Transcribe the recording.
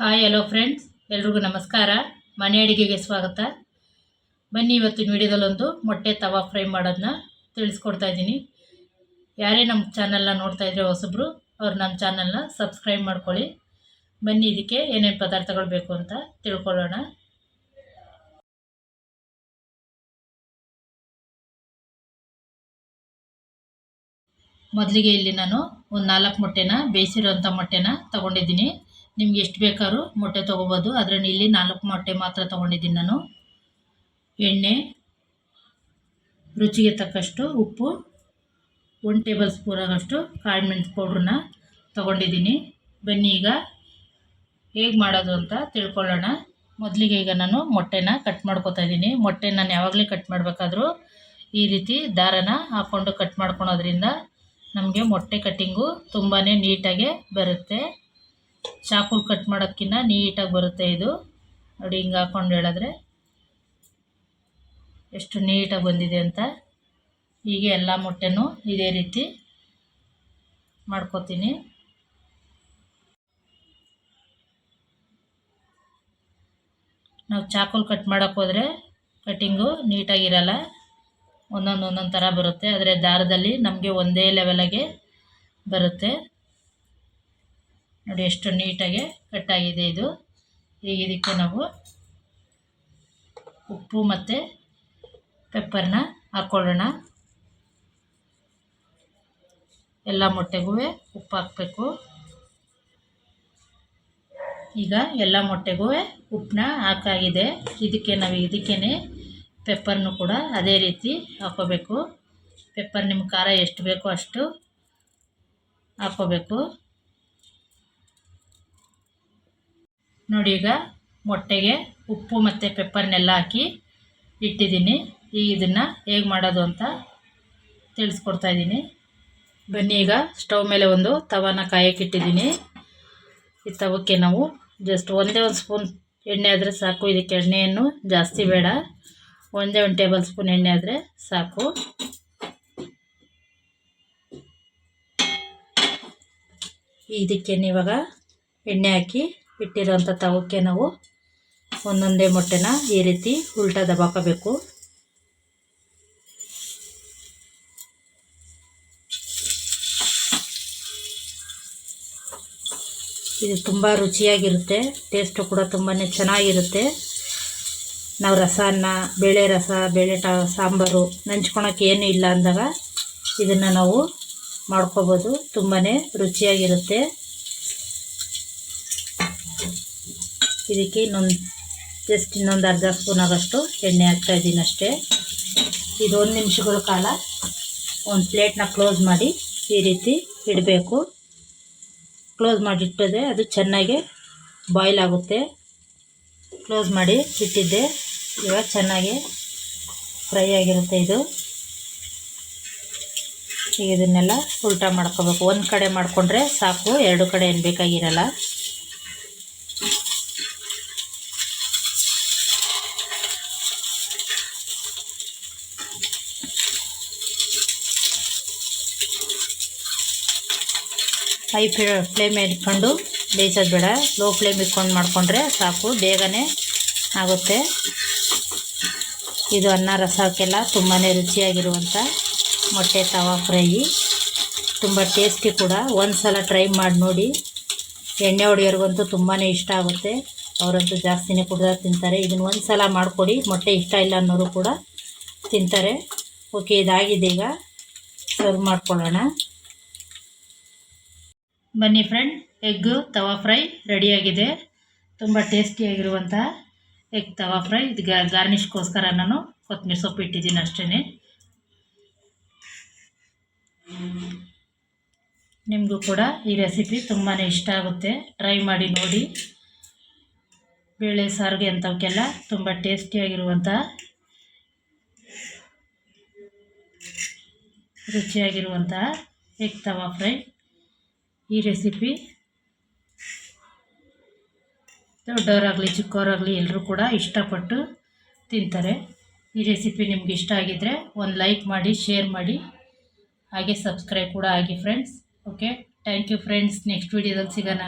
Hi hello friends, ಎಲ್ರಿಗೂ ನಮಸ್ಕಾರ. ಮನೆ ಅಡುಗೆಗೆ ಸ್ವಾಗತ. ಬನ್ನಿ, ಇವತ್ತಿನ ವಿಡಿಯೋದಲ್ಲೊಂದು ಮೊಟ್ಟೆ ತವಾ ಫ್ರೈ ಮಾಡೋದನ್ನ ತಿಳಿಸ್ಕೊಡ್ತಾ ಇದ್ದೀನಿ. ಯಾರೇ ನಮ್ಮ ಚಾನಲ್ನ ನೋಡ್ತಾ ಇದ್ರೆ ಹೊಸಬ್ರು, ಅವ್ರು ನಮ್ಮ ಚಾನಲ್ನ ಸಬ್ಸ್ಕ್ರೈಬ್ ಮಾಡ್ಕೊಳ್ಳಿ. ಬನ್ನಿ, ಇದಕ್ಕೆ ಏನೇನು ಪದಾರ್ಥಗಳು ಬೇಕು ಅಂತ ತಿಳ್ಕೊಳ್ಳೋಣ. ಮೊದಲಿಗೆ ಇಲ್ಲಿ ನಾನು ಒಂದು 4 ಮೊಟ್ಟೆನ, ಬೇಯಿಸಿರೋಂಥ ಮೊಟ್ಟೆನ ತೊಗೊಂಡಿದ್ದೀನಿ. ನಿಮ್ಗೆ ಎಷ್ಟು ಬೇಕಾದ್ರೂ ಮೊಟ್ಟೆ ತೊಗೋಬೋದು. ಅದರಲ್ಲಿ ಇಲ್ಲಿ 4 ಮೊಟ್ಟೆ ಮಾತ್ರ ತೊಗೊಂಡಿದ್ದೀನಿ ನಾನು. ಎಣ್ಣೆ, ರುಚಿಗೆ ತಕ್ಕಷ್ಟು ಉಪ್ಪು, 1 ಟೇಬಲ್ ಸ್ಪೂನ್ ಆಗೋಷ್ಟು ಕಾಳು ಮೆಣಸು ಪೌಡ್ರನ್ನ ತೊಗೊಂಡಿದ್ದೀನಿ. ಬನ್ನಿ ಈಗ ಹೇಗೆ ಮಾಡೋದು ಅಂತ ತಿಳ್ಕೊಳ್ಳೋಣ. ಮೊದಲಿಗೆ ಈಗ ನಾನು ಮೊಟ್ಟೆನ ಕಟ್ ಮಾಡ್ಕೊತಾ ಇದ್ದೀನಿ. ಮೊಟ್ಟೆ ನಾನು ಯಾವಾಗಲೇ ಕಟ್ ಮಾಡಬೇಕಾದ್ರೂ ಈ ರೀತಿ ದಾರನ ಹಾಕ್ಕೊಂಡು ಕಟ್ ಮಾಡ್ಕೊಳೋದ್ರಿಂದ ನಮಗೆ ಮೊಟ್ಟೆ ಕಟ್ಟಿಂಗು ತುಂಬಾ ನೀಟಾಗೆ ಬರುತ್ತೆ. ಚಾಕುಲ್ ಕಟ್ ಮಾಡೋಕ್ಕಿಂತ ನೀಟಾಗಿ ಬರುತ್ತೆ ಇದು. ನೋಡಿ, ಹಿಂಗೆ ಹಾಕ್ಕೊಂಡು ಹೇಳಿದ್ರೆ ಎಷ್ಟು ನೀಟಾಗಿ ಬಂದಿದೆ ಅಂತ. ಹೀಗೆ ಎಲ್ಲ ಮೊಟ್ಟೆನೂ ಇದೇ ರೀತಿ ಮಾಡ್ಕೊತೀನಿ. ನಾವು ಚಾಕುಲ್ ಕಟ್ ಮಾಡೋಕ್ಕೆ ಹೋದರೆ ಕಟ್ಟಿಂಗು ನೀಟಾಗಿರಲ್ಲ, ಒಂದೊಂದು ಥರ ಬರುತ್ತೆ. ಆದರೆ ದಾರದಲ್ಲಿ ನಮಗೆ ಒಂದೇ ಲೆವೆಲಾಗೆ ಬರುತ್ತೆ. ನೋಡಿ ಎಷ್ಟು ನೀಟಾಗಿ ಕಟ್ಟಾಗಿದೆ ಇದು. ಈಗ ಇದಕ್ಕೆ ನಾವು ಉಪ್ಪು ಮತ್ತು ಪೆಪ್ಪರ್ನ ಹಾಕ್ಕೊಳ್ಳೋಣ. ಎಲ್ಲ ಮೊಟ್ಟೆಗೂ ಉಪ್ಪು ಹಾಕಬೇಕು. ಈಗ ಎಲ್ಲ ಮೊಟ್ಟೆಗೂ ಉಪ್ಪನ್ನ ಹಾಕಾಗಿದೆ. ಇದಕ್ಕೇ ಪೆಪ್ಪರ್ನು ಕೂಡ ಅದೇ ರೀತಿ ಹಾಕ್ಕೋಬೇಕು. ಪೆಪ್ಪರ್ ನಿಮ್ಮ ಖಾರ ಎಷ್ಟು ಬೇಕೋ ಅಷ್ಟು ಹಾಕ್ಕೋಬೇಕು. ನೋಡಿ, ಈಗ ಮೊಟ್ಟೆಗೆ ಉಪ್ಪು ಮತ್ತು ಪೆಪ್ಪರ್ನೆಲ್ಲ ಹಾಕಿ ಇಟ್ಟಿದ್ದೀನಿ. ಈಗ ಇದನ್ನು ಹೇಗೆ ಮಾಡೋದು ಅಂತ ತಿಳಿಸ್ಕೊಡ್ತಾ ಇದ್ದೀನಿ. ಬನ್ನಿ, ಈಗ ಸ್ಟವ್ ಮೇಲೆ ಒಂದು ತವಾನ ಕಾಯಕ್ಕಿಟ್ಟಿದ್ದೀನಿ. ಈ ತವಕ್ಕೆ ನಾವು ಜಸ್ಟ್ ಒಂದೇ ಒಂದು ಸ್ಪೂನ್ ಎಣ್ಣೆ ಆದರೆ ಸಾಕು. ಇದಕ್ಕೆ ಎಣ್ಣೆಯನ್ನು ಜಾಸ್ತಿ ಬೇಡ, ಒಂದೇ 1 ಟೇಬಲ್ ಸ್ಪೂನ್ ಎಣ್ಣೆ ಆದರೆ ಸಾಕು. ಇದಕ್ಕೆ ಇವಾಗ ಎಣ್ಣೆ ಹಾಕಿ ಇಟ್ಟಿರೋಂಥ ತವಕ್ಕೆ ನಾವು ಒಂದೊಂದೇ ಮೊಟ್ಟೆನ ಈ ರೀತಿ ಉಲ್ಟಾ ದಬಾಕಬೇಕು. ಇದು ತುಂಬ ರುಚಿಯಾಗಿರುತ್ತೆ, ಟೇಸ್ಟು ಕೂಡ ತುಂಬಾ ಚೆನ್ನಾಗಿರುತ್ತೆ. ನಾವು ರಸನ, ಬೇಳೆ ರಸ, ಬೇಳೆ ಸಾಂಬಾರು ನಂಚ್ಕೊಳಕ್ಕೆ ಏನೂ ಇಲ್ಲ ಅಂದಾಗ ಇದನ್ನು ನಾವು ಮಾಡ್ಕೋಬೋದು. ತುಂಬಾ ರುಚಿಯಾಗಿರುತ್ತೆ. ಇದಕ್ಕೆ ಇನ್ನೊಂದು ಅರ್ಧ ಸ್ಪೂನ್ ಆಗೋಷ್ಟು ಎಣ್ಣೆ ಹಾಕ್ತಾಯಿದ್ದೀನಿ ಅಷ್ಟೇ. ಇದು 1 ನಿಮಿಷಗಳ ಕಾಲ ಒಂದು ಪ್ಲೇಟ್ನ ಕ್ಲೋಸ್ ಮಾಡಿ ಈ ರೀತಿ ಇಡಬೇಕು. ಕ್ಲೋಸ್ ಮಾಡಿ ಇಟ್ಟರೆ ಅದು ಚೆನ್ನಾಗಿ ಬಾಯ್ಲ್ ಆಗುತ್ತೆ. ಕ್ಲೋಸ್ ಮಾಡಿ ಇಟ್ಟಿದ್ದೆ, ಇವಾಗ ಚೆನ್ನಾಗಿ ಫ್ರೈ ಆಗಿರುತ್ತೆ ಇದು. ಈಗ ಇದನ್ನೆಲ್ಲ ಉಲ್ಟಾ ಮಾಡ್ಕೋಬೇಕು. ಒಂದು ಕಡೆ ಮಾಡಿಕೊಂಡ್ರೆ ಸಾಕು, 2 ಕಡೆ ಏನು ಬೇಕಾಗಿರಲ್ಲ. ಹೈ ಫ್ಲೇಮ್ ಇಟ್ಕೊಂಡು ಬೇಯಿಸೋದು ಬೇಡ, ಲೋ ಫ್ಲೇಮ್ ಇಟ್ಕೊಂಡು ಮಾಡಿಕೊಂಡ್ರೆ ಸಾಕು, ಬೇಗನೆ ಆಗುತ್ತೆ. ಇದು ಅನ್ನ ರಸಕ್ಕೆಲ್ಲ ತುಂಬಾ ರುಚಿಯಾಗಿರುವಂಥ ಮೊಟ್ಟೆ ತವಾ ಫ್ರೈ, ತುಂಬ ಟೇಸ್ಟಿ ಕೂಡ. ಒಂದು ಸಲ ಟ್ರೈ ಮಾಡಿ ನೋಡಿ. ಎಣ್ಣೆ ಹೊಡೆಯೋರ್ಗಂತೂ ತುಂಬಾ ಇಷ್ಟ ಆಗುತ್ತೆ. ಅವರಂತೂ ಜಾಸ್ತಿನೇ ಕೂಡ ತಿಂತಾರೆ. ಇದನ್ನು ಒಂದು ಸಲ ಮಾಡಿಕೊಡಿ, ಮೊಟ್ಟೆ ಇಷ್ಟ ಇಲ್ಲ ಅನ್ನೋರು ಕೂಡ ತಿಂತಾರೆ. ಓಕೆ, ಇದಾಗಿದೆ. ಈಗ ಸರ್ವ್ ಮಾಡ್ಕೊಳ್ಳೋಣ. ಬನ್ನಿ ಫ್ರೆಂಡ್, ಎಗ್ ತವಾ ಫ್ರೈ ರೆಡಿಯಾಗಿದೆ. ತುಂಬ ಟೇಸ್ಟಿಯಾಗಿರುವಂಥ ಎಗ್ ತವಾ ಫ್ರೈ. ಇದು ಗಾರ್ನಿಷ್ಗೋಸ್ಕರ ನಾನು ಕೊತ್ತಂಬರಿ ಸೊಪ್ಪು ಇಟ್ಟಿದ್ದೀನಿ ಅಷ್ಟೇ. ನಿಮಗೂ ಕೂಡ ಈ ರೆಸಿಪಿ ತುಂಬಾ ಇಷ್ಟ ಆಗುತ್ತೆ. ಟ್ರೈ ಮಾಡಿ ನೋಡಿ. ಬೇಳೆ ಸಾರಿಗೆ ಅಂಥವಕ್ಕೆಲ್ಲ ತುಂಬ ಟೇಸ್ಟಿಯಾಗಿರುವಂಥ ರುಚಿಯಾಗಿರುವಂಥ ಎಗ್ ತವಾ ಫ್ರೈ. ಈ ರೆಸಿಪಿ ದೊಡ್ಡವರಾಗಲಿ ಚಿಕ್ಕವರಾಗಲಿ ಎಲ್ಲರೂ ಕೂಡ ಇಷ್ಟಪಟ್ಟು ತಿಂತಾರೆ. ಈ ರೆಸಿಪಿ ನಿಮ್ಗೆ ಇಷ್ಟ ಆಗಿದ್ದರೆ ಒಂದು ಲೈಕ್ ಮಾಡಿ, ಶೇರ್ ಮಾಡಿ, ಹಾಗೆ ಸಬ್ಸ್ಕ್ರೈಬ್ ಕೂಡ ಆಗಿ friends. Okay, thank you friends. Next ವಿಡಿಯೋದಲ್ಲಿ ಸಿಗೋಣ.